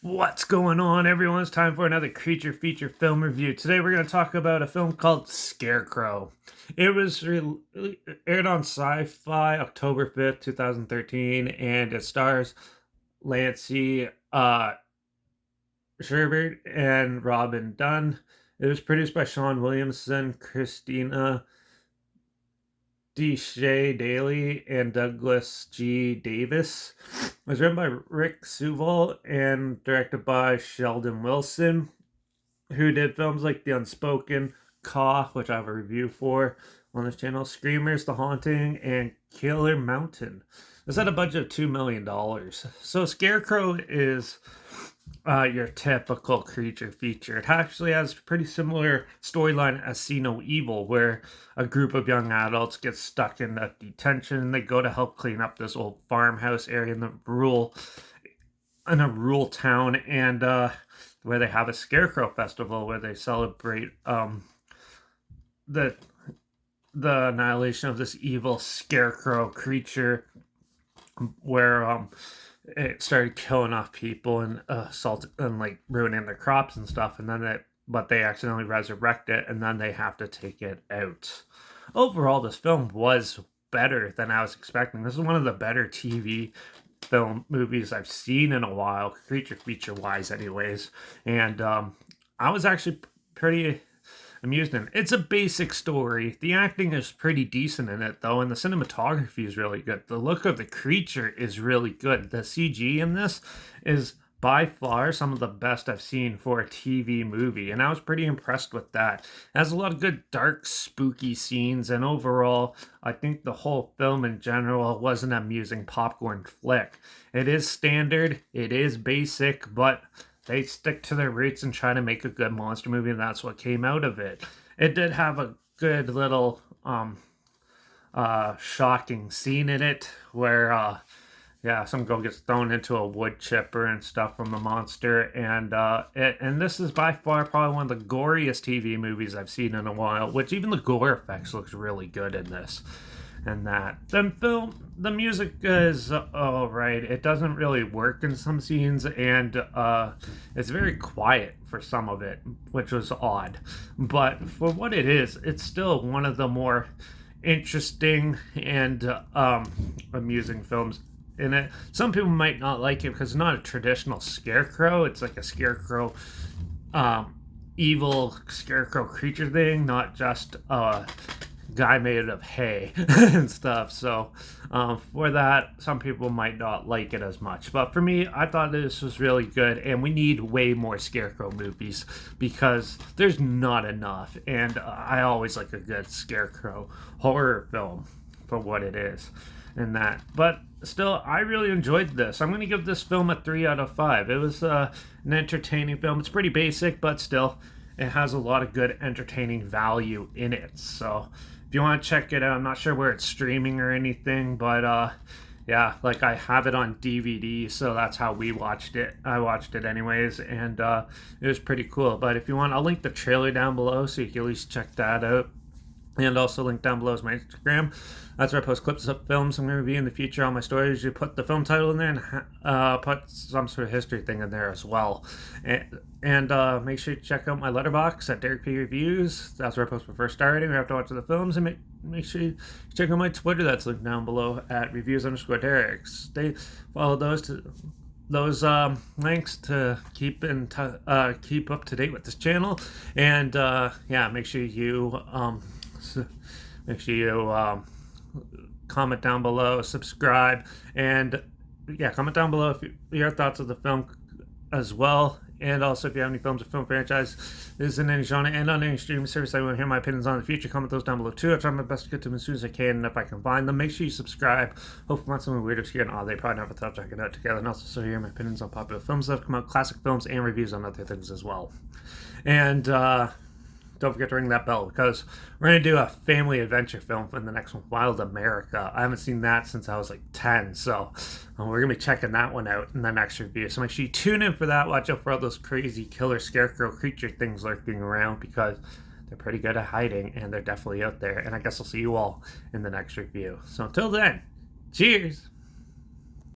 What's going on, everyone? It's time for another creature feature film review. Today we're going to talk about a film called Scarecrow. It was aired on Sci-Fi October 5th, 2013, and it stars Lancey Sherbert and Robin Dunn. It was produced by Sean Williamson, Christina Deshay Daly, and Douglas G. Davis. It was written by Rick Sewell and directed by Sheldon Wilson, who did films like The Unspoken, Caw, which I have a review for on this channel, Screamers, The Haunting, and Killer Mountain. This had a budget of $2 million. So Scarecrow is your typical creature feature. It actually has a pretty similar storyline as See No Evil, where a group of young adults get stuck in a detention and they go to help clean up this old farmhouse area in a rural town, and where they have a Scarecrow festival where they celebrate the annihilation of this evil Scarecrow creature, where it started killing off people and assault and like ruining their crops and stuff, and then but they accidentally resurrect it, and then they have to take it out. Overall, this film was better than I was expecting. This is one of the better TV film movies I've seen in a while, creature feature wise anyways, and I was actually pretty amused in it. It's a basic story. The acting is pretty decent in it though, and the cinematography is really good. The look of the creature is really good. The CG in this is by far some of the best I've seen for a TV movie, and I was pretty impressed with that. It has a lot of good dark, spooky scenes, and overall, I think the whole film in general was an amusing popcorn flick. It is standard, it is basic, but they stick to their roots and try to make a good monster movie, and that's what came out of it. It did have a good little shocking scene in it where some girl gets thrown into a wood chipper and stuff from the monster, and this is by far probably one of the goriest TV movies I've seen in a while, which even the gore effects looks really good in this. And that the music is all right. It doesn't really work in some scenes, and it's very quiet for some of it, which was odd. But for what it is, it's still one of the more interesting and amusing films in it. Some people might not like it because it's not a traditional Scarecrow. It's like a Scarecrow, evil Scarecrow creature thing, not just guy made of hay and stuff. So for that, some people might not like it as much, but for me, I thought this was really good, and we need way more Scarecrow movies because there's not enough, and I always like a good Scarecrow horror film for what it is and that. But still, I really enjoyed this. I'm going to give this film a 3 out of 5. It was an entertaining film. It's pretty basic, but still it has a lot of good entertaining value in it. So if you want to check it out, I'm not sure where it's streaming or anything, but yeah, like I have it on DVD, so that's how we watched it. I watched it anyways, and it was pretty cool. But if you want, I'll link the trailer down below so you can at least check that out. And also link down below is my Instagram. That's where I post clips of films I'm going to review in the future on my stories. You put the film title in there and put some sort of history thing in there as well. And make sure you check out my Letterbox at Derek P Reviews. That's where I post my first star rating after watching the films. And make sure you check out my Twitter. That's linked down below at reviews_Derek. Follow those links to keep up to date with this channel. And yeah, make sure you comment down below, subscribe, and yeah, comment down below your thoughts of the film as well. And also, if you have any films or film franchises in any genre and on any streaming service I want to hear my opinions on in the future, comment those down below too. I try my best to get to them as soon as I can, and if I can find them, make sure you subscribe. Hopefully not something weird here, and they probably never thought checking it out together. And also, so hear my opinions on popular films that have come out, classic films, and reviews on other things as well. And don't forget to ring that bell, because we're going to do a family adventure film in the next one, Wild America. I haven't seen that since I was like 10, so we're going to be checking that one out in the next review. So make sure you tune in for that. Watch out for all those crazy killer Scarecrow creature things lurking around, because they're pretty good at hiding, and they're definitely out there. And I guess I'll see you all in the next review. So until then, cheers!